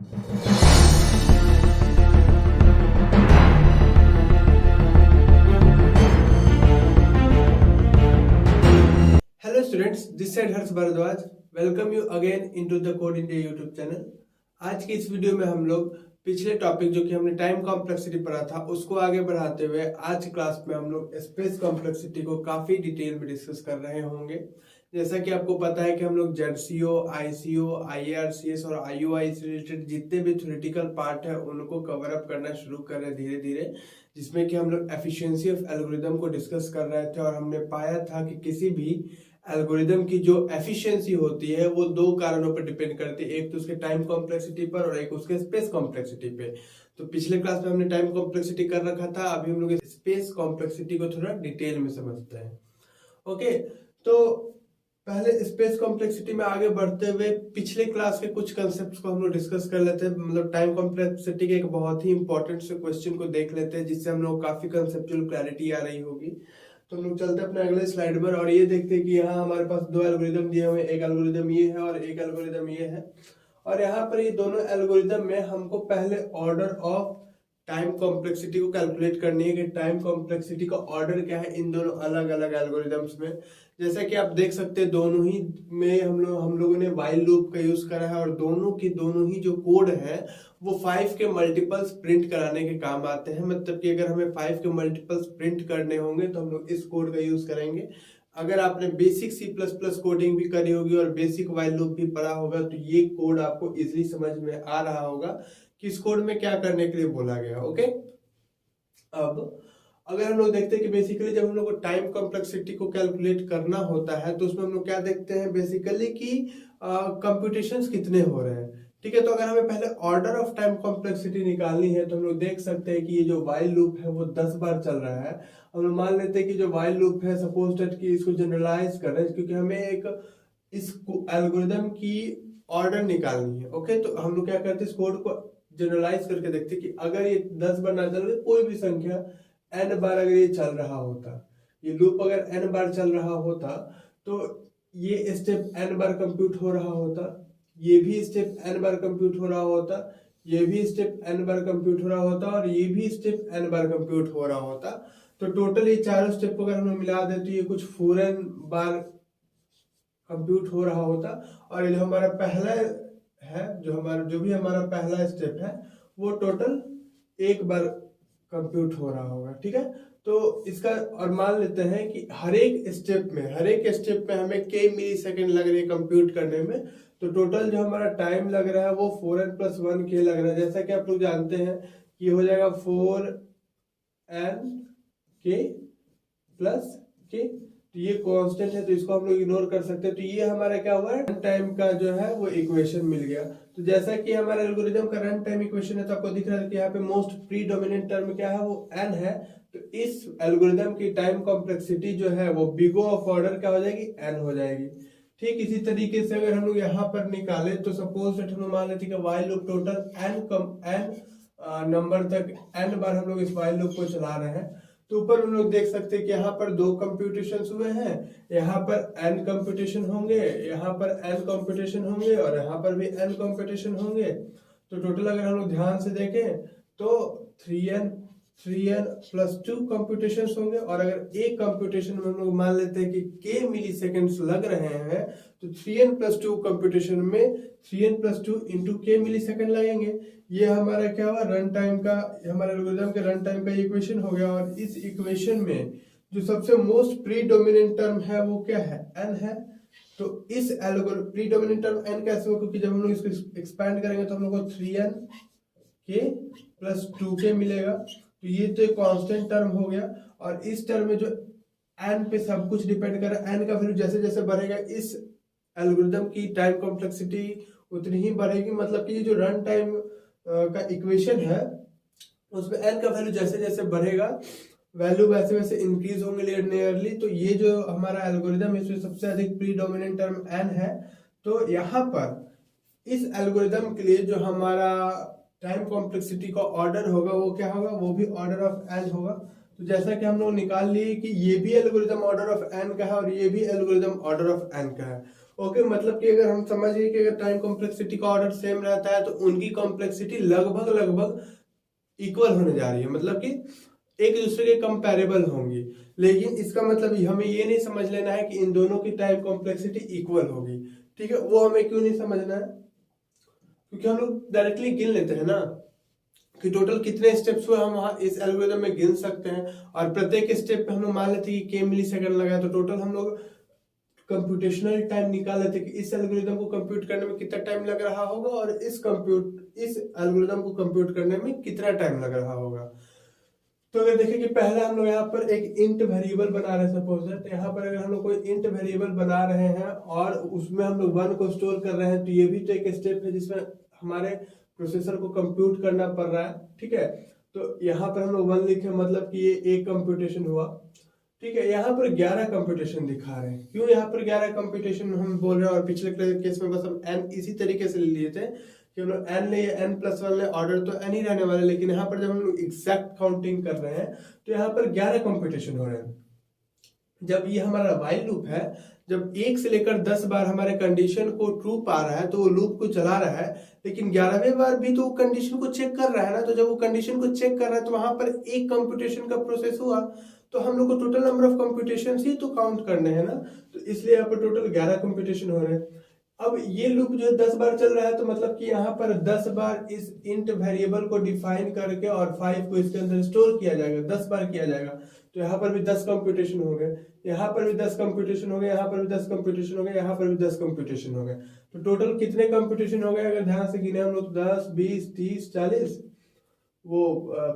Hello students, this side Harsh Bhardwaj. Welcome you again into the Code India YouTube channel. आज की इस video में हम लोग पिछले टॉपिक जो कि हमने टाइम कॉम्प्लेक्सिटी पढ़ा था उसको आगे बढ़ाते हुए आज क्लास में हम लोग स्पेस कॉम्प्लेक्सिटी को काफी डिटेल में डिस्कस कर रहे होंगे। जैसा कि आपको पता है कि हम लोग जेडसीओ, आईसीओ, आईआरसीएस और आईओआई से रिलेटेड जितने भी थ्योरेटिकल पार्ट है उनको कवर अप करना शुरू कर रहे धीरे धीरे, जिसमें कि हम लोग एफिशिएंसी ऑफ एल्गोरिदम को डिस्कस कर रहे थे और हमने पाया था कि किसी भी एल्गोरिदम की जो एफिशिएंसी होती है वो दो कारणों पर डिपेंड करती है, एक तो उसके टाइम कॉम्प्लेक्सिटी पर और एक उसके स्पेस कॉम्प्लेक्सिटी पे। तो पिछले क्लास में हमने टाइम कॉम्प्लेक्सिटी कर रखा था, अभी हम लोग स्पेस कॉम्प्लेक्सिटी को थोड़ा डिटेल में समझते हैं। ओके, तो पहले स्पेस कॉम्प्लेक्सिटी में आगे बढ़ते हुए पिछले क्लास के कुछ कंसेप्ट को हम लोग डिस्कस कर लेते हैं। मतलब टाइम कॉम्प्लेक्सिटी के एक बहुत ही इंपॉर्टेंट से क्वेश्चन को देख लेते हैं जिससे हम लोग काफी कंसेप्चुअल क्लैरिटी आ रही होगी। तो हम लोग चलते हैं अपने अगले स्लाइड पर और ये देखते हैं कि यहाँ हमारे पास दो एल्गोरिदम दिए हुए हैं, एक एल्गोरिदम ये है और एक एल्गोरिदम ये है। और यहाँ पर ये दोनों एल्गोरिदम में हमको पहले ऑर्डर ऑफ टाइम कॉम्प्लेक्सिटी को कैलकुलेट करनी है कि टाइम कॉम्प्लेक्सिटी का ऑर्डर क्या है इन दोनों अलग अलग एल्गोरिदम्स में। जैसा कि आप देख सकते हैं दोनों ही में हम लोगों ने व्हाइल लूप का यूज करा है और दोनों ही जो कोड है वो 5 के मल्टीपल्स प्रिंट कराने के काम आते हैं। मतलब कि अगर हमें 5 के मल्टीपल्स प्रिंट करने होंगे तो हम लोग इस कोड का यूज करेंगे। अगर आपने बेसिक C++ कोडिंग भी करी होगी और बेसिक व्हाइल लूप भी पढ़ा होगा तो ये कोड आपको इजीली समझ में आ रहा होगा कि इस कोड में क्या करने के लिए बोला गया। ओके, अब अगर हम लोग देखते हैं कि बेसिकली जब हम लोग को टाइम कॉम्प्लेक्सिटी को कैलकुलेट करना होता है तो उसमें हम लोग क्या देखते हैं बेसिकली कि कंप्यूटेशंस कितने हो रहे हैं। ठीक है, तो अगर हमें पहले ऑर्डर ऑफ टाइम कॉम्प्लेक्सिटी निकालनी है तो हम लोग देख सकते हैं कि ये जो व्हाइल लूप है वो 10 बार चल रहा है। हम लोग मान लेते हैं कि जो व्हाइल लूप है सपोज दैट कि इसको जनरलाइज कर रहे हैं क्योंकि हमें एक इस एल्गोरिदम की ऑर्डर निकालनी है। ओके, तो हम लोग क्या करते हैं इस कोड को जनरलाइज करके देखते हैं कि अगर ये 10 बार ना चल रही कोई भी संख्या n बार अगर ये चल रहा होता, ये लूप अगर n बार चल रहा होता तो ये स्टेप n बार कंप्यूट हो रहा होता, ये भी स्टेप n बार कंप्यूट हो रहा होता, ये भी स्टेप n बार कंप्यूट हो रहा होता और ये भी स्टेप n बार कंप्यूट हो रहा होता। तो टोटल ये चारों स्टेप को अगर हम मिला दे तो ये कुछ 4n बार कंप्यूट हो रहा होता। और ये जो हमारा पहला है जो भी हमारा पहला स्टेप है वो टोटल एक बार कंप्यूट हो रहा होगा। ठीक है, तो इसका और मान लेते हैं कि हर एक स्टेप में हमें k मिली सेकेंड लग रही है कंप्यूट करने में। तो टोटल जो हमारा टाइम लग रहा है वो 4n+1k लग रहा है। जैसा कि आप लोग जानते हैं कि हो जाएगा 4n+k, तो ये कांस्टेंट है तो इसको हम लोग इग्नोर कर सकते हैं। तो ये हमारा क्या हुआ है रन टाइम का जो है वो इक्वेशन मिल गया। तो जैसा कि हमारा एल्गोरिदम का रन टाइम इक्वेशन है तो आपको दिख रहा है कि यहाँ पे मोस्ट प्रीडोमिनेंट टर्म क्या है वो n है। तो इस एल्गोरिदम की टाइम कॉम्प्लेक्सिटी जो है वो बिग O ऑफ ऑर्डर क्या हो जाएगी n हो जाएगी। ठीक इसी तरीके से अगर हम लोग यहाँ पर निकाले तो सपोज दैट हम लोग मान लेते हैं कि while loop total n number तक n बार हम लोग इस व्हाइल लूप को चला रहे हैं। तो ऊपर हम लोग देख सकते हैं कि यहाँ पर 2 कंप्यूटेशन हुए हैं, यहाँ पर n कंप्यूटेशन होंगे, यहाँ पर n कंप्यूटेशन होंगे और यहाँ पर भी n कंप्यूटेशन होंगे। तो टोटल अगर हम लोग ध्यान से देखें तो 3n+2 कंप्यूटेशन होंगे। और अगर एक कंप्यूटेशन में हम लोग मान लेते हैं कि k मिली सेकेंड्स लग रहे हैं तो 3n+2 कंप्यूटेशन में 3n+2 इंटू k मिली सेकेंड लगेंगे। ये हमारा क्या हुआ रन टाइम का, हमारे एल्गोरिथम के रन टाइम का इक्वेशन हो गया। और इस इक्वेशन में जो सबसे मोस्ट प्रीडोमिनेंट टर्म है वो क्या है n है। तो इस एल्गोरिथम प्रीडोमिनेंट टर्म n कैसे हो, क्योंकि जब हम लोग इसको एक्सपैंड करेंगे तो हम लोग को 3n+2k मिलेगा। तो ये तो एक कांस्टेंट टर्म हो गया। और इस टर्म में जो n पे सब कुछ डिपेंड कर रहा है, n का वैल्यू जैसे जैसे बढ़ेगा इस एल्गोरिथम की टाइम कॉम्प्लेक्सिटी उतनी ही बढ़ेगी। मतलब कि ये जो रन टाइम का इक्वेशन है उसमें n का वैल्यू जैसे जैसे बढ़ेगा वैल्यू वैसे वैसे इंक्रीज होंगे लिनियरली। तो ये जो हमारा एल्गोरिदम है इसमें सबसे अधिक प्रीडोमिनेंट टर्म n है। तो यहाँ पर इस एल्गोरिदम के लिए जो हमारा टाइम कॉम्प्लेक्सिटी का ऑर्डर होगा वो क्या होगा, वो भी ऑर्डर ऑफ n होगा। तो जैसा कि हम लोग निकाल लिए कि ये भी एल्गोरिदम ऑर्डर ऑफ n का है और ये भी एल्गोरिदम ऑर्डर ऑफ n का है। ओके, मतलब कि अगर हम समझिए कि अगर टाइम कॉम्प्लेक्सिटी का ऑर्डर सेम रहता है तो उनकी कॉम्प्लेक्सिटी लगभग लगभग इक्वल होने जा रही है, मतलब कि एक दूसरे के कंपैरेबल होंगी। लेकिन इसका मतलब हमें ये नहीं समझ लेना है कि इन दोनों की टाइम कॉम्प्लेक्सिटी इक्वल होगी। ठीक है, वो हमें क्यों नहीं समझना है, क्योंकि हम लोग डायरेक्टली गिन लेते हैं ना कि टोटल कितने स्टेप्स हुए, हम वहां इस एल्गोरिथम में गिन सकते हैं। और प्रत्येक स्टेप पे हम लोग मान लेते हैं कि k मिली सेकंड लगा, तो टोटल हम लोग कंप्यूटेशनल टाइम निकाल लेते कि इस एल्गोरिथम को कंप्यूट करने में कितना टाइम लग रहा होगा और इस एल्गोरिथम को कंप्यूट करने में कितना टाइम लग रहा होगा। तो अगर देखें कि पहले हम लोग यहाँ पर एक इंट वेरिएबल बना रहे हैं सपोज है, तो यहाँ पर अगर हम लोग कोई इंट वेरिएबल बना रहे हैं और उसमें हम लोग 1 को स्टोर कर रहे हैं, तो ये भी तो एक स्टेप है जिसमें हमारे प्रोसेसर को कंप्यूट करना पड़ रहा है। ठीक है, तो यहाँ पर हम लोग 1 लिखे, मतलब कि ये एक कंप्यूटेशन हुआ। ठीक है, यहाँ पर 11 कंप्यूटेशन दिखा रहे हैं। क्यों यहाँ पर 11 कंप्यूटेशन हम बोल रहे हैं, और पिछले केस में बस हम n इसी तरीके से ले लिए थे कि हम लोग n ले n+1 ले, ऑर्डर तो n ही रहने वाले, लेकिन यहाँ पर जब हम लोग एग्जैक्ट काउंटिंग कर रहे हैं तो यहाँ पर 11 कंप्यूटेशन हो रहे हैं। जब ये हमारा व्हाइल लूप है, जब 1 से लेकर 10 बार हमारे कंडीशन को ट्रू पा रहा है तो वो लूप को चला रहा है, लेकिन 11वें बार भी तो कंडीशन को चेक कर रहा है ना। तो जब वो कंडीशन को चेक कर रहा है तो वहां पर एक कंप्यूटेशन का प्रोसेस हुआ, तो हम लोग को टोटल नंबर ऑफ कंप्यूटेशन ही तो काउंट करने हैं ना। तो इसलिए यहाँ पर टोटल 11 कंप्यूटेशन हो रहे हैं। अब ये लूप जो है 10 बार चल रहा है, तो मतलब कि यहाँ पर 10 बार इस इंट वेरिएबल को डिफाइन करके और 5 को इसके अंदर स्टोर किया जाएगा, 10 बार किया जाएगा। तो यहाँ पर भी 10 कंप्यूटेशन हो गए, यहाँ पर भी 10 कंप्यूटेशन हो गए, यहाँ पर भी 10 कंप्यूटेशन हो गए, यहाँ पर भी 10 कंप्यूटेशन हो गए। तो टोटल कितने कंप्यूटेशन हो गए अगर ध्यान से गिने हम लोग, 10 20 30 40, वो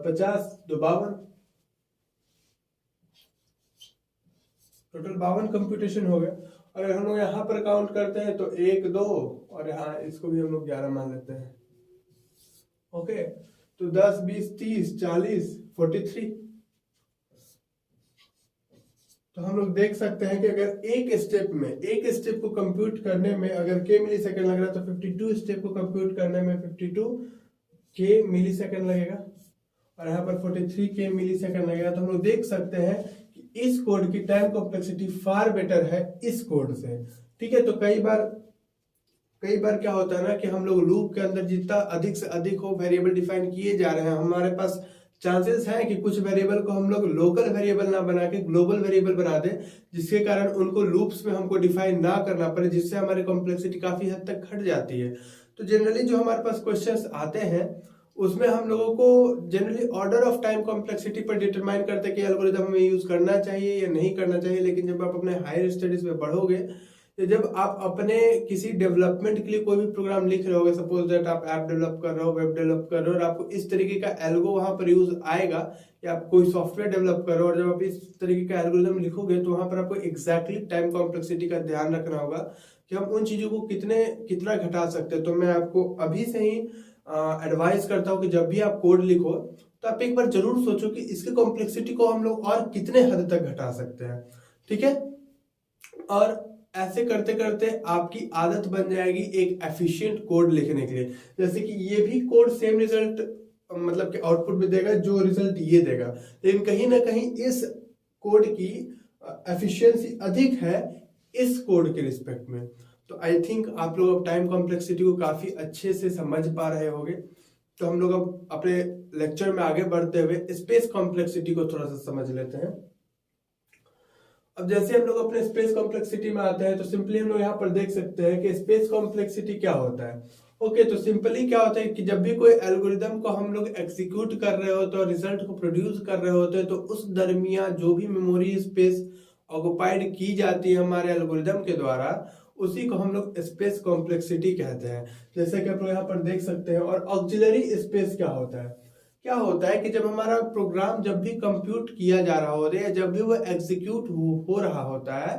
50 2 52, टोटल 52 कंप्यूटेशन हो गए। और हम लोग यहाँ पर काउंट करते हैं तो 1 2, और यहाँ इसको भी हम लोग 11 मान लेते हैं। ओके, तो 10 20 30 40 43। तो हम लोग देख सकते हैं कि अगर एक स्टेप को कंप्यूट करने में अगर k मिली सेकंड लग रहा है, तो 52 स्टेप को कंप्यूट करने में 52 k मिली सेकंड लगेगा, और यहाँ पर 43 k मिली सेकंड लगेगा। तो हम लोग देख सकते हैं कि इस कोड की टाइम कॉम्प्लेक्सिटी फार बेटर है इस कोड से। ठीक है, तो कई बार क्या होता है ना कि हम लोग लूप के अंदर जितना अधिक से अधिक हो वेरिएबल डिफाइन किए जा रहे हैं, हमारे पास चांसेस है कि कुछ वेरिएबल को हम लोग लोकल वेरिएबल ना बना के ग्लोबल वेरिएबल बना दें, जिसके कारण उनको लूप्स में हमको डिफाइन ना करना पड़े, जिससे हमारी कॉम्प्लेक्सिटी काफी हद तक घट जाती है। तो जनरली जो हमारे पास क्वेश्चंस आते हैं उसमें हम लोगों को generally order of time complexity पर डिटरमाइन करते हैं कि एल्गोरिथम हमें यूज करना चाहिए या नहीं करना चाहिए। लेकिन जब आप अपने हायर स्टडीज में बढ़ोगे, तो जब आप अपने किसी डेवलपमेंट के लिए कोई भी प्रोग्राम लिख रहे होगे, सपोज दैट आप ऐप डेवलप कर रहे हो, वेब डेवलप कर रहे हो, और आपको इस तरीके का एल्गो वहां पर यूज आएगा, या आप कोई सॉफ्टवेयर डेवलप कर रहे हो और जब आप इस तरीके का एल्गोरिथम लिखोगे तो वहां पर आपको एग्जैक्टली टाइम कॉम्प्लेक्सिटी का ध्यान रखना होगा कि हम उन चीजों को कितना घटा सकते हैं। तो मैं आपको अभी से ही एडवाइस करता हूँ कि जब भी आप कोड लिखो तो आप एक बार जरूर सोचो कि इसकी कॉम्प्लेक्सिटी को हम लोग और कितने हद तक घटा सकते हैं। ठीक है, और ऐसे करते करते आपकी आदत बन जाएगी एक एफिशिएंट कोड लिखने के लिए। जैसे कि ये भी कोड सेम रिजल्ट मतलब कि आउटपुट में देगा जो रिजल्ट ये देगा, लेकिन कहीं ना कहीं इस कोड की एफिशिएंसी अधिक है इस कोड के रिस्पेक्ट में। तो आई थिंक आप लोग अब टाइम कॉम्प्लेक्सिटी को काफी अच्छे से समझ पा रहे होंगे। तो हम लोग अब अपने लेक्चर में आगे बढ़ते हुए स्पेस कॉम्प्लेक्सिटी को थोड़ा सा समझ लेते हैं। अब जैसे हम लोग अपने स्पेस कॉम्प्लेक्सिटी में आते हैं तो सिंपली हम लोग यहाँ पर देख सकते हैं कि स्पेस कॉम्प्लेक्सिटी क्या होता है। ओके, तो सिंपली क्या होता है कि जब भी कोई एल्गोरिदम को हम लोग एग्जीक्यूट कर रहे होते हैं और रिजल्ट को प्रोड्यूस कर रहे होते हैं, तो उस दरमियान जो भी मेमोरी स्पेस ऑक्युपाइड की जाती है हमारे एल्गोरिदम के द्वारा, उसी को हम लोग स्पेस कॉम्प्लेक्सिटी कहते हैं, जैसे कि आप लोग यहाँ पर देख सकते हैं। और ऑक्सिलरी स्पेस क्या होता है कि जब हमारा प्रोग्राम जब भी कंप्यूट किया जा रहा होता है या जब भी वो एग्जीक्यूट हो रहा होता है,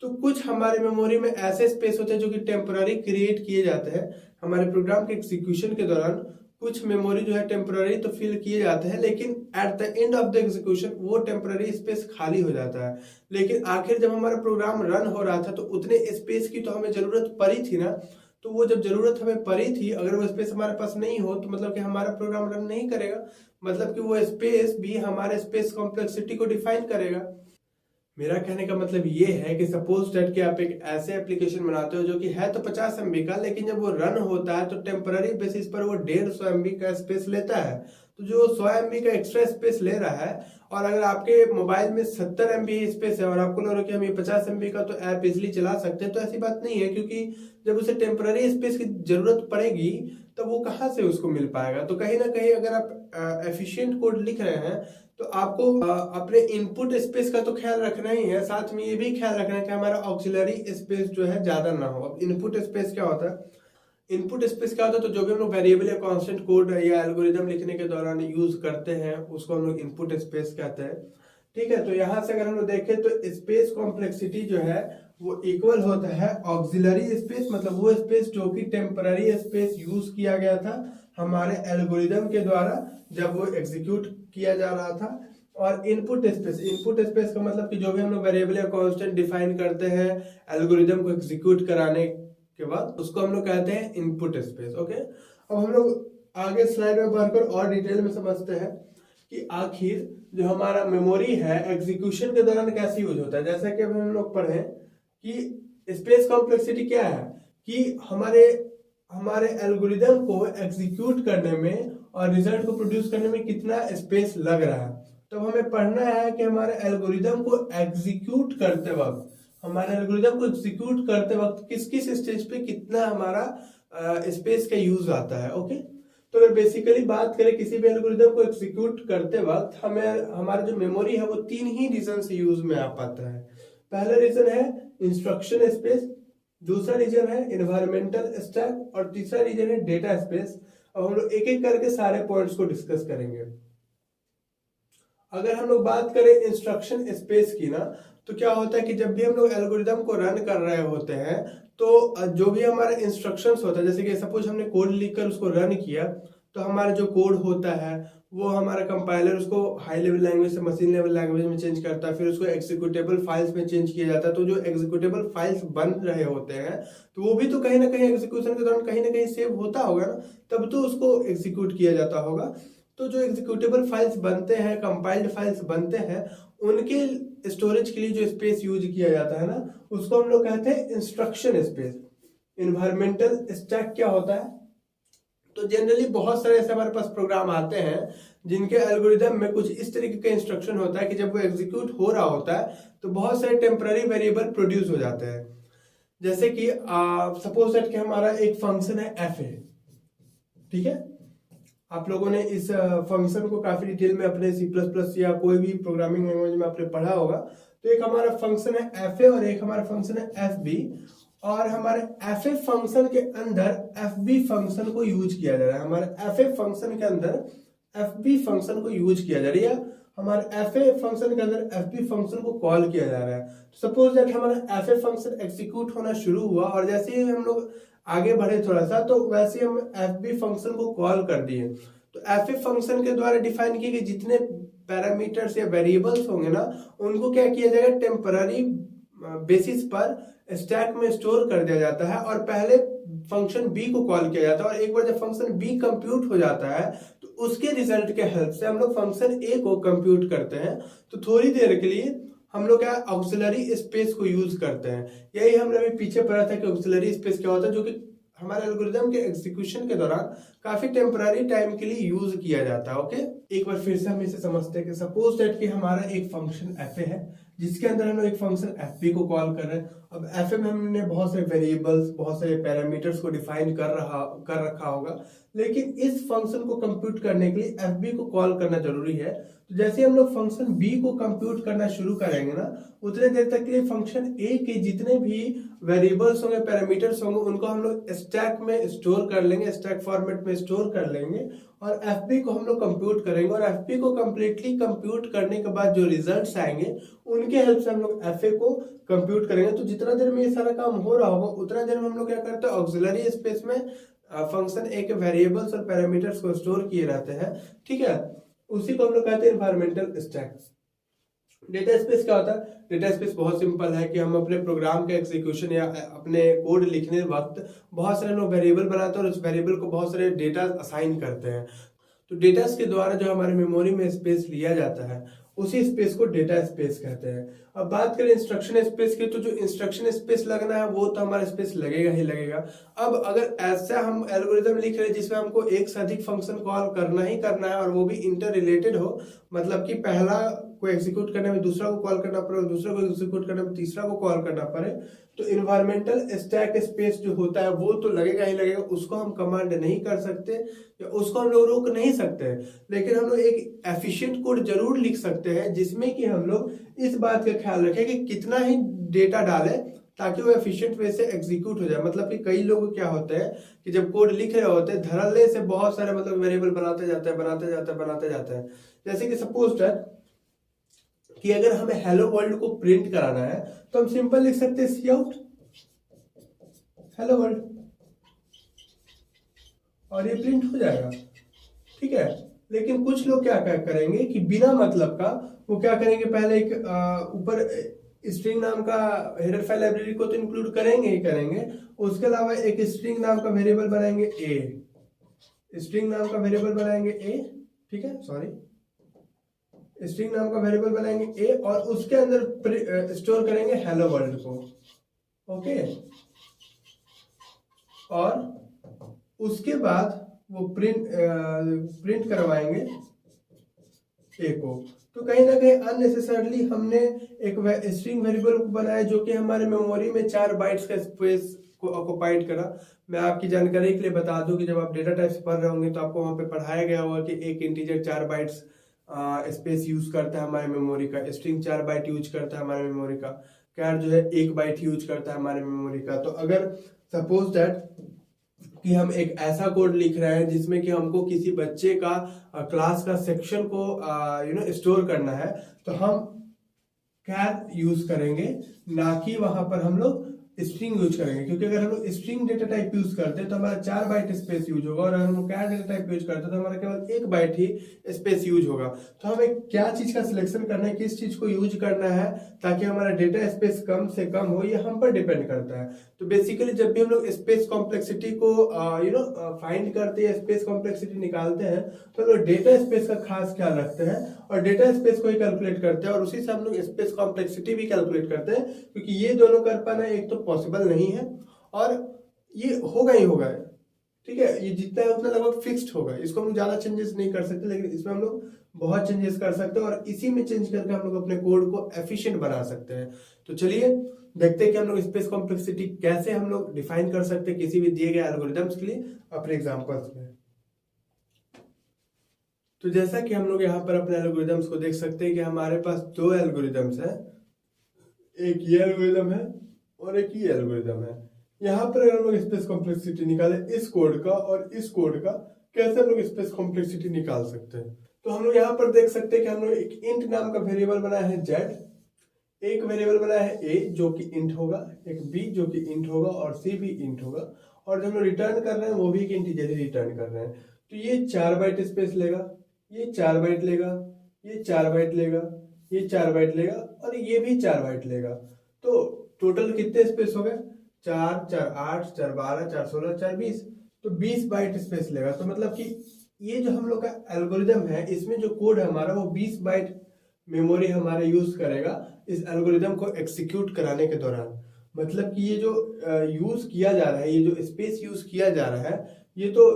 तो कुछ हमारे मेमोरी में ऐसे स्पेस होते हैं जो कि टेम्पररी क्रिएट किए जाते हैं हमारे प्रोग्राम के एग्जीक्यूशन के दौरान। कुछ मेमोरी जो है टेम्पररी तो फिल किए जाते हैं, लेकिन at the end of the execution वो टेम्पररी स्पेस खाली हो जाता है। लेकिन आखिर जब हमारा प्रोग्राम रन हो रहा था तो उतने स्पेस की तो हमें जरूरत पड़ी थी ना। तो वो जब जरूरत हमें पड़ी थी, अगर वो स्पेस हमारे पास नहीं हो तो मतलब कि हमारा प्रोग्राम रन नहीं करेगा, मतलब कि वो स्पेस भी हमारे स्पेस कॉम्प्लेक्सिटी को डिफाइन करेगा। मेरा कहने का मतलब ये है कि सपोज दैट कि आप एक ऐसे एप्लीकेशन बनाते हो जो कि है तो 50 MB का, लेकिन जब वो रन होता है तो टेम्पररी बेसिस पर वो 150 MB का स्पेस लेता है। तो जो 100 MB का एक्स्ट्रा स्पेस ले रहा है, और अगर आपके मोबाइल में 70 MB स्पेस है और आपको लग रहा है कि हम ये 50 MB का तो ऐप इजिली चला सकते हैं, तो ऐसी बात नहीं है, क्योंकि जब उसे टेम्पररी स्पेस की जरूरत पड़ेगी तो वो कहाँ से उसको मिल पाएगा। तो कहीं ना कहीं अगर आप एफिशिएंट कोड लिख रहे हैं तो आपको अपने इनपुट स्पेस का तो ख्याल रखना ही है, साथ में ये भी ख्याल रखना है कि हमारा ऑक्सिलरी स्पेस जो है ज्यादा ना हो। अब इनपुट स्पेस क्या होता है? इनपुट स्पेस क्या होता है? तो जो भी हम लोग वेरिएबल या कांस्टेंट कोड या एल्गोरिदम लिखने के दौरान यूज करते हैं उसको हम लोग इनपुट स्पेस कहते हैं। ठीक है, तो यहाँ से अगर हम लोग देखें तो स्पेस कॉम्प्लेक्सिटी जो है वो इक्वल होता है ऑक्सिलरी स्पेस, मतलब वो स्पेस जो कि टेम्पररी स्पेस यूज किया गया था हमारे एल्गोरिदम के द्वारा जब वो एग्जीक्यूट किया जा रहा था, और इनपुट स्पेस का मतलब कि जो भी हम लोग वेरिएबल या कांस्टेंट डिफाइन करते हैं एल्गोरिदम को एग्जीक्यूट कराने के बाद उसको हम लोग कहते हैं इनपुट स्पेस। ओके, अब हम लोग आगे स्लाइड में बढ़कर और डिटेल में समझते हैं कि आखिर जो हमारा मेमोरी है एग्जीक्यूशन के दौरान कैसे यूज होता है। जैसा कि हम लोग पढ़े कि स्पेस कॉम्प्लेक्सिटी क्या है, कि हमारे एल्गोरिदम को एग्जीक्यूट करने में और रिजल्ट को प्रोड्यूस करने में कितना स्पेस लग रहा है। तो हमें पढ़ना है कि हमारे एल्गोरिदम को एग्जीक्यूट करते वक्त किस किस स्टेज पे कितना हमारा स्पेस का यूज आता है। ओके, तो अगर बेसिकली बात करें किसी भी एल्गोरिदम को एग्जीक्यूट करते वक्त हमें हमारा जो मेमोरी है वो 3 ही रीजन से यूज में आ पाता है। पहला रीजन है इंस्ट्रक्शन स्पेस, दूसरा रीजन है एनवायरमेंटल स्टैक, और तीसरा रीजन है डेटा स्पेस। अब हम लोग एक एक करके सारे पॉइंट्स को डिस्कस करेंगे। अगर हम लोग बात करें इंस्ट्रक्शन स्पेस की ना, तो क्या होता है कि जब भी हम लोग एल्गोरिदम को रन कर रहे होते हैं तो जो भी हमारा इंस्ट्रक्शंस होता है, जैसे कि सपोज हमने कोड लिखकर उसको रन किया, तो हमारा जो कोड होता है वो हमारा कंपाइलर उसको हाई लेवल लैंग्वेज से मशीन लेवल लैंग्वेज में चेंज करता है, फिर उसको एग्जीक्यूटेबल फाइल्स में चेंज किया जाता है। तो जो एग्जीक्यूटेबल फाइल्स बन रहे होते हैं तो वो भी तो कहीं ना कहीं एग्जीक्यूशन के दौरान कहीं ना कहीं सेव होता होगा ना, तब तो उसको एग्जीक्यूट किया जाता होगा। तो जो एग्जीक्यूटेबल फाइल्स बनते हैं, कंपाइल्ड फाइल्स बनते हैं, उनके स्टोरेज के लिए जो स्पेस यूज किया जाता है ना, उसको हम लोग कहते हैं इंस्ट्रक्शन स्पेस। एनवायरमेंटल स्टैक क्या होता है? तो जनरली बहुत सारे ऐसे हमारे पास प्रोग्राम आते हैं जिनके एल्गोरिदम में कुछ इस तरीके का इंस्ट्रक्शन होता है कि जब वो एग्जीक्यूट हो रहा होता है तो बहुत सारे टेम्पररी वेरिएबल प्रोड्यूस हो जाते हैं। जैसे कि सपोज दैट कि हमारा एक फंक्शन है एफ ए, ठीक है, आप लोगों ने इस फंक्शन को काफी डिटेल में अपने C++ या कोई भी प्रोग्रामिंग लैंग्वेज में आपने पढ़ा होगा। तो एक हमारा फंक्शन है एफ ए और एक हमारा फंक्शन है एफ बी, और हमारे एफ ए फंक्शन के अंदर एफ बी फंक्शन को यूज किया जा रहा है। हमारे एफ ए फंक्शन के अंदर एफ बी फंक्शन को यूज किया जा रहा है, हमारे एफ ए फंक्शन के अंदर एफ बी फंक्शन को कॉल किया जा रहा है। सपोज दैट हमारा एफ ए फंक्शन एग्जीक्यूट होना शुरू हुआ और जैसे ही हम लोग आगे बढ़े थोड़ा सा तो वैसे हम एफ बी फंक्शन को कॉल कर दिए। तो एफ ए फंक्शन के द्वारा डिफाइन किए गए जितने पैरामीटर्स या वेरिएबल्स होंगे ना, उनको क्या किया जाएगा, टेम्पररी बेसिस पर स्टैक में स्टोर कर दिया जाता है, और पहले फंक्शन बी को कॉल किया जाता है, और एक बार जब फंक्शन बी कंप्यूट हो जाता है तो उसके रिजल्ट के हेल्प से हम लोग फंक्शन ए को कंप्यूट करते हैं। तो थोड़ी देर के लिए हम लोग क्या ऑक्सिलरी स्पेस को यूज करते हैं। यही हमने अभी पीछे पढ़ा था कि ऑक्सिलरी स्पेस क्या होता है, जो कि हमारे एल्गोरिदम के एग्जीक्यूशन के दौरान काफी टेम्पररी टाइम के लिए यूज किया जाता है। ओके, एक बार फिर से हम इसे समझते हैं कि सपोज दैट कि हमारा एक फंक्शन एफ ए है जिसके अंदर हम लोग एक फंक्शन एफ बी को कॉल कर रहे हैं। अब एफ ए में हमने बहुत सारे वेरिएबल्स, बहुत सारे पैरामीटर्स को डिफाइन कर रखा होगा, लेकिन इस फंक्शन को कंप्यूट करने के लिए एफ बी को कॉल करना जरूरी है। तो जैसे हम लोग फंक्शन बी को कंप्यूट करना शुरू करेंगे ना, उतने देर तक के लिए फंक्शन ए के जितने भी वेरिएबल्स होंगे, पैरामीटर्स होंगे, उनको हम लोग स्टैक में स्टोर कर लेंगे, स्टैक फॉर्मेट में स्टोर कर लेंगे, और एफ बी को हम लोग कंप्यूट करेंगे। और एफ बी को कंप्लीटली कंप्यूट करने के बाद जो रिजल्ट्स आएंगे उनके हेल्प से हम लोग एफ ए को कंप्यूट करेंगे। तो जितना देर में ये सारा काम हो रहा होगा उतना देर में हम लोग क्या करते हैं, ऑक्सिलरी स्पेस में फंक्शन ए के वेरिएबल्स और पैरामीटर्स को स्टोर किए रहते हैं। ठीक है, उसी को हम लोग कहते हैं एनवायरमेंटल स्टैक। डेटा स्पेस क्या होता है? डेटा स्पेस बहुत सिंपल है कि हम अपने प्रोग्राम के एग्जीक्यूशन या अपने कोड लिखने वक्त बहुत सारे लोग वेरिएबल बनाते हैं और उस वेरिएबल को बहुत सारे डेटा असाइन करते हैं। तो डेटा के द्वारा जो हमारे मेमोरी में स्पेस लिया जाता है उसी स्पेस को डेटा स्पेस कहते हैं। अब बात करें इंस्ट्रक्शन स्पेस की, तो जो इंस्ट्रक्शन स्पेस लगना है वो तो हमारा स्पेस लगेगा ही लगेगा। अब अगर ऐसा हम एल्गोरिदम लिख रहे हैं जिसमें हमको एक से अधिक फंक्शन कॉल करना ही करना है और वो भी इंटर रिलेटेड हो, मतलब कि पहला को एग्जीक्यूट करने में दूसरा को कॉल करना पड़े और दूसरा को एग्जीक्यूट करने में तीसरा को कॉल करना पड़े, तो इन्वायरमेंटल स्टैक स्पेस जो होता है वो तो लगेगा ही लगेगा, उसको हम कमांड नहीं कर सकते या उसको हम लोग रोक नहीं सकते। लेकिन हम लोग एक एफिशिएंट कोड जरूर लिख सकते हैं जिसमें कि हम लोग इस बात का ख्याल रखें कि कितना ही डेटा डालें ताकि वो एफिशिएंट वे से एग्जीक्यूट हो जाए। मतलब कि कई लोग क्या होता है कि जब कोड लिख रहे होते हैं धड़ल्ले से बहुत सारे मतलब वेरिएबल बनाते जाते हैं। जैसे कि सपोज दैट कि अगर हमें हेलो वर्ल्ड को प्रिंट कराना है तो हम सिंपल लिख सकते हैं सी आउट हेलो वर्ल्ड और ये प्रिंट हो जाएगा, ठीक है। लेकिन कुछ लोग क्या करेंगे कि बिना मतलब का वो क्या करेंगे, पहले एक ऊपर स्ट्रिंग नाम का हेडर फाइल लाइब्रेरी को तो इंक्लूड करेंगे ही करेंगे, उसके अलावा एक स्ट्रिंग नाम का वेरिएबल बनाएंगे स्ट्रिंग नाम का वेरिएबल बनाएंगे ठीक है, सॉरी स्ट्रिंग नाम का वेरिएबल बनाएंगे और उसके अंदर स्टोर करेंगे हेलो वर्ल्ड को, ओके। और उसके बाद वो प्रिंट करवाएंगे को। तो कहीं ना कहीं अननेसेसरली हमने एक स्ट्रिंग वेरिएबल को बनाया जो कि हमारे मेमोरी में 4 बाइट्स का स्पेस को ऑक्युपाइड करा। मैं आपकी जानकारी के लिए बता दूं कि जब आप डेटा टाइप्स पढ़ रहे होंगे तो आपको वहां पे पढ़ाया गया होगा कि एक इंटीजर 4 बाइट्स स्पेस यूज करता है हमारे मेमोरी का, स्ट्रिंग 4 बाइट यूज करता है हमारे मेमोरी का, कैर जो है 1 बाइट यूज करता है हमारे मेमोरी का। तो अगर सपोज दैट कि हम एक ऐसा कोड लिख रहे हैं जिसमें कि हमको किसी बच्चे का क्लास का सेक्शन को स्टोर करना है, तो हम कैर यूज करेंगे, ना कि वहां पर हम लोग स्ट्रिंग यूज करेंगे। क्योंकि अगर हम लोग स्ट्रिंग डेटा टाइप यूज करते हैं तो हमारा 4 बाइट स्पेस यूज होगा और अगर हम कैर डेटा टाइप यूज करते हैं तो हमारा केवल 1 बाइट ही स्पेस यूज होगा। तो हमें क्या चीज का सिलेक्शन करना है, किस चीज को यूज करना है ताकि हमारा डेटा स्पेस कम से कम हो, ये हम पर डिपेंड करता है। तो बेसिकली जब भी हम लोग स्पेस कॉम्प्लेक्सिटी को फाइंड करते हैं, स्पेस कॉम्प्लेक्सिटी निकालते हैं, तो हम लोग डेटा स्पेस का खास ख्याल रखते हैं और डेटा स्पेस को ही कैलकुलेट करते हैं और उसी से हम लोग स्पेस कॉम्प्लेक्सिटी भी कैलकुलेट करते हैं। क्योंकि ये दोनों कर पाना एक तो पॉसिबल नहीं है और ये होगा ही होगा, ठीक है। ये जितना है उतना लगभग फिक्स्ड होगा, इसको हम ज्यादा चेंजेस नहीं कर सकते, लेकिन इसमें हम लोग बहुत चेंजेस कर सकते हैं और इसी में चेंज करके हम लोग अपने कोड को एफिशिएंट बना सकते हैं। तो चलिए देखते हैं कि हम लोग स्पेस कॉम्प्लेक्सिटी कैसे हम लोग डिफाइन कर सकते हैं किसी भी दिए गए एल्गोरिथम्स के लिए अपने एग्जांपल्स में। तो जैसा कि हम लोग यहाँ पर अपने एल्गोरिथम्स को देख सकते हैं कि हमारे पास 2 एल्गोरिथम्स हैं, एक ये एल्गोरिथम है और एक ये एल्गोरिथम है। यहाँ पर अगर हम लोग स्पेस कॉम्प्लेक्सिटी निकालें इस कोड का और इस कोड का, कैसे हम लोग स्पेस कॉम्प्लेक्सिटी निकाल सकते हैं। तो हम लोग यहाँ पर देख सकते हैं कि हम लोग एक इंट नाम का वेरिएबल बनाया है z, एक वेरिएबल बनाया है a जो कि इंट होगा, एक b जो कि इंट होगा और c भी इंट होगा, और जो हम लोग रिटर्न कर रहे हैं वो भी एक इंटीजर ही रिटर्न कर रहे हैं। तो ये 4 बाइट स्पेस लेगा, ये 4 बाइट लेगा, ये 4 बाइट लेगा, ये 4 बाइट लेगा और ये भी 4 बाइट लेगा। तो टोटल कितने स्पेस हो गए, 4 4 8 4 12 4 16 4 20, तो 20 बाइट स्पेस लेगा। तो मतलब कि ये जो हम लोग का एल्गोरिदम है इसमें जो कोड है हमारा वो 20 बाइट मेमोरी हमारा यूज करेगा इस एल्गोरिदम को एग्जीक्यूट कराने के दौरान। मतलब कि ये जो यूज किया जा रहा है, ये जो स्पेस यूज किया जा रहा है ये तो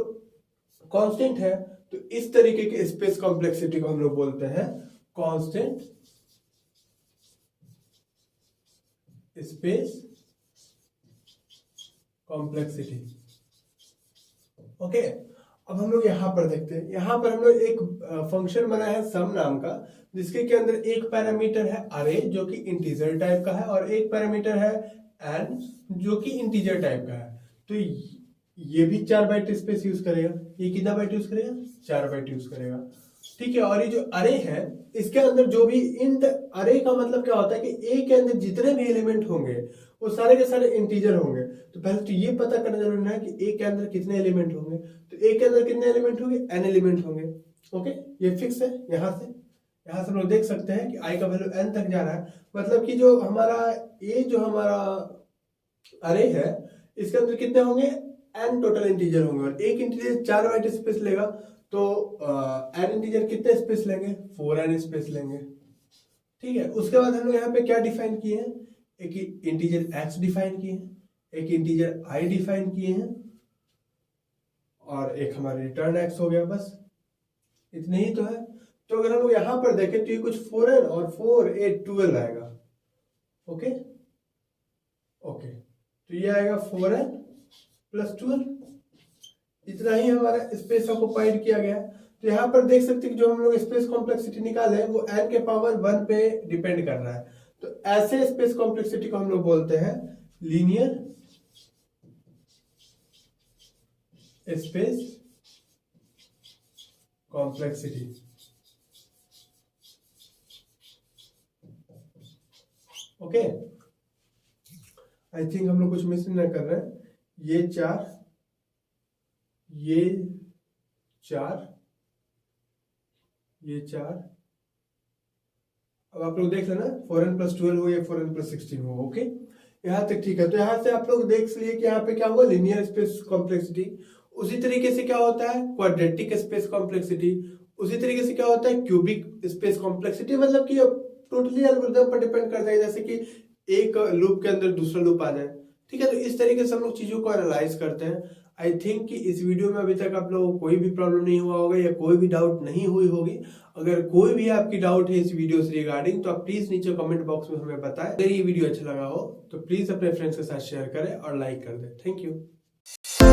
कांस्टेंट है। तो इस तरीके के स्पेस कॉम्प्लेक्सिटी को हम लोग बोलते हैं कांस्टेंट स्पेस कॉम्प्लेक्सिटी, ओके। अब हम लोग यहाँ पर देखते हैं, यहाँ पर हम लोग एक फंक्शन बनाया है सम नाम का, जिसके के अंदर एक पैरामीटर है अरे जो कि इंटीजर टाइप का है और एक पैरामीटर है एन जो कि इंटीजर टाइप का है। तो ये भी 4 बाइट स्पेस यूज करेगा, ये कितना बाइट यूज करेगा, 4 बाइट यूज करेगा, ठीक है। और ये जो अरे है इसके अंदर जो भी इंट, अरे का मतलब क्या होता है कि ए के अंदर जितने भी एलिमेंट होंगे वो सारे के सारे इंटीजर होंगे। तो पहले तो ये पता करना जरूरी है कि ए के अंदर कितने एलिमेंट होंगे। तो ए के अंदर कितने एलिमेंट होंगे, एन एलिमेंट होंगे, ओके। ये फिक्स है। यहाँ से हम लोग देख सकते हैं कि आई का वैल्यू एन तक जा रहा है। मतलब कि जो हमारा ए जो हमारा अरे है इसके अंदर कितने होंगे, एन टोटल इंटीजर होंगे और एक इंटीजर 4 बाइट स्पेस लेगा। तो एन इंटीजर कितने स्पेस लेंगे, 4n स्पेस लेंगे, ठीक है, उसके बाद हम लोग यहाँ पे क्या डिफाइन किए हैं, एक इंटीजर x डिफाइन किए हैं, एक इंटीजर i डिफाइन किए हैं, और एक हमारा रिटर्न x हो गया, बस इतने ही तो है। तो अगर हम लोग यहाँ पर देखें तो ये कुछ 4n और 4 8 12 आएगा। ओके ओके, तो ये आएगा 4n प्लस 12, इतना ही हमारा स्पेस ऑक्युपाइड किया गया। तो यहाँ पर देख सकते हैं कि जो हम लोग स्पेस कॉम्प्लेक्सिटी निकाले वो n के पावर 1 पे डिपेंड कर रहा है। तो ऐसे स्पेस कॉम्प्लेक्सिटी को हम लोग बोलते हैं linear space complexity. Okay, I think हम लोग कुछ मिस ना कर रहे हैं। ये 4, ये 4, ये 4, अब आप लोग देख लेना 4n प्लस 12 हो या 4n प्लस 16 हो। ओके, यहाँ तक ठीक है। तो यहाँ से आप लोग देख लिए कि यहाँ पे क्या हुआ, लीनियर स्पेस कॉम्प्लेक्सिटी। उसी तरीके से क्या होता है क्वाड्रेटिक स्पेस कॉम्प्लेक्सिटी, उसी तरीके से क्या होता है क्यूबिक स्पेस कॉम्प्लेक्सिटी। मतलब कि टोटली एल्गोरिथम पर डिपेंड करता है, जैसे कि एक लूप के अंदर दूसरा लूप आ जाए। ठीक है, तो इस तरीके से हम लोग चीजों को एनालाइज करते हैं। आई थिंक कि इस वीडियो में अभी तक आप लोगों को कोई भी प्रॉब्लम नहीं हुआ होगा या कोई भी डाउट नहीं हुई होगी। अगर कोई भी आपकी डाउट है इस वीडियो से रिगार्डिंग तो आप प्लीज नीचे कमेंट बॉक्स में हमें बताएं। अगर ये वीडियो अच्छा लगा हो तो प्लीज अपने फ्रेंड्स के साथ शेयर करें और लाइक कर दें। Thank you.